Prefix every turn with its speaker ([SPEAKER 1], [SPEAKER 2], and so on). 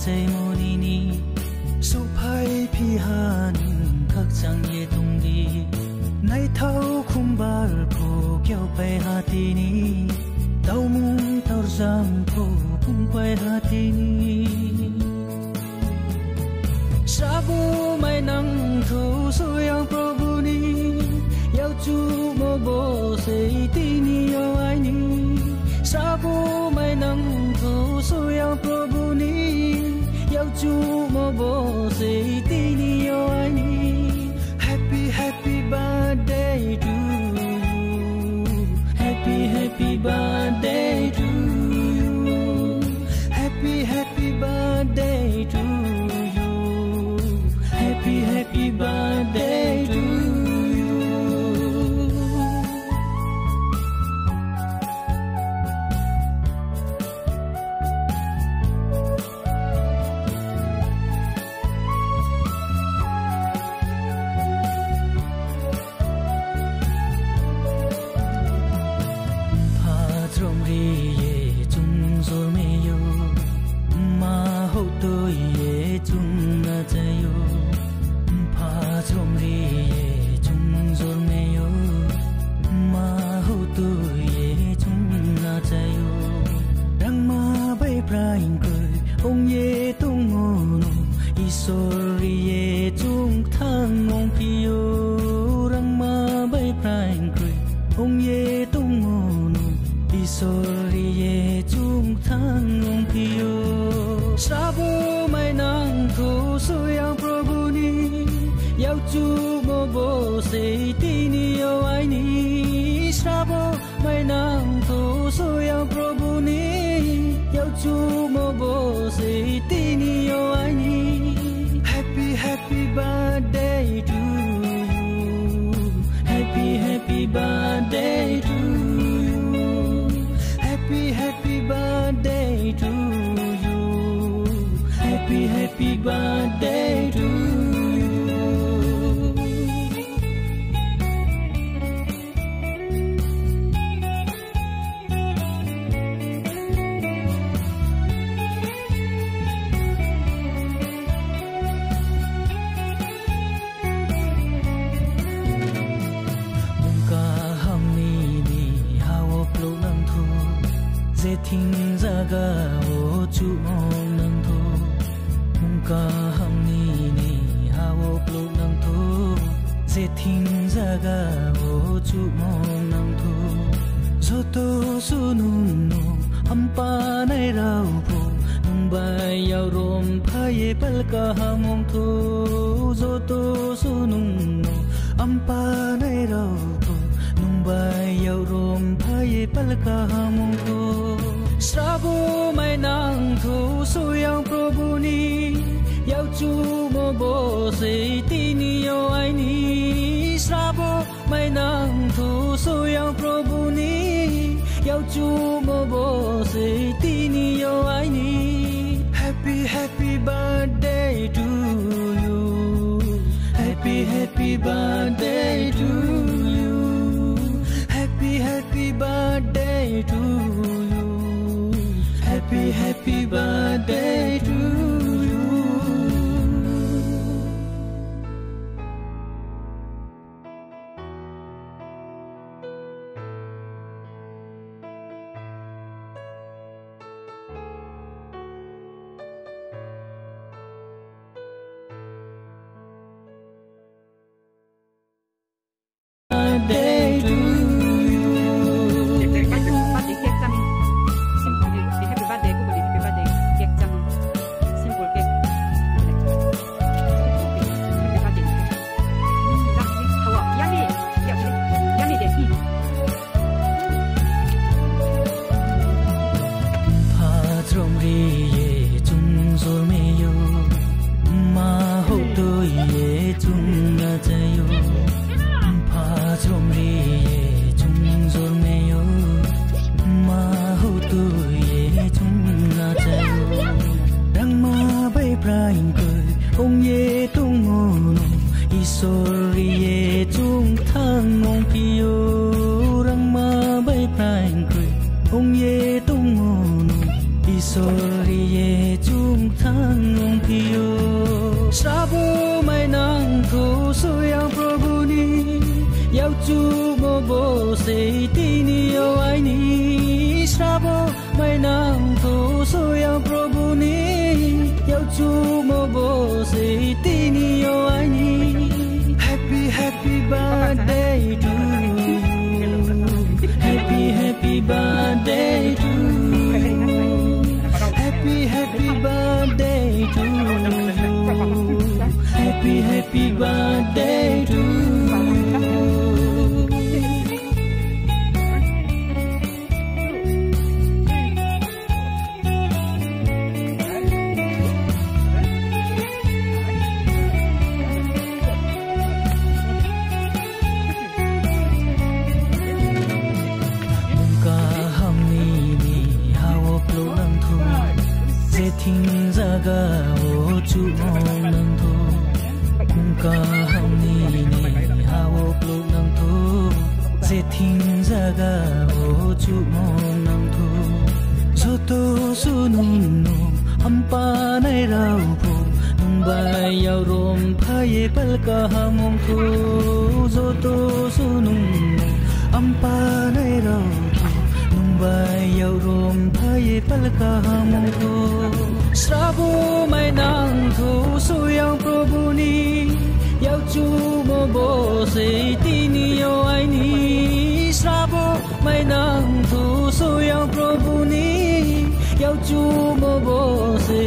[SPEAKER 1] chei moni ni su phai phi han khak chang ye tung di nai thau khum bar pho kyau pai ha ti ni tau mung tau jam pho khum pai ha ti ni sabu mai nang thu su yang prabhu ni yau chu mo bo sei ti ni yo ai ni sabu mai nang thu su yang prabhu ni yau chu mo bo sei ti ni yo ai ni happy happy birthday to you happy happy birthday to you happy happy birthday to you happy happy birthday to you
[SPEAKER 2] Sorry, chung thang
[SPEAKER 1] mo bo se tini yo ai ni sabo mai nang thu so yang Prabhu ni yau chu mo bo se tini yo ai ni happy happy birthday to you happy happy birthday to you happy happy birthday to you happy happy birthday to you Thinh ra ga ô chu mong nang thu ka ham ni ni ha ô plu nang thu se thinh ra ga ô chu mong nang thu so to su nung nu am pa nai rau phu nung ba yau rom phai pal ka hamong thu so to su nung nu am pa nai rau phu nung ba yau rom phai pal ka hamong thu Srabu mai nang thu su yang Prabhu ni yau chu mo bo se tini yo ai ni Srabu mai nang thu su yang Prabhu ni yau chu mo bo se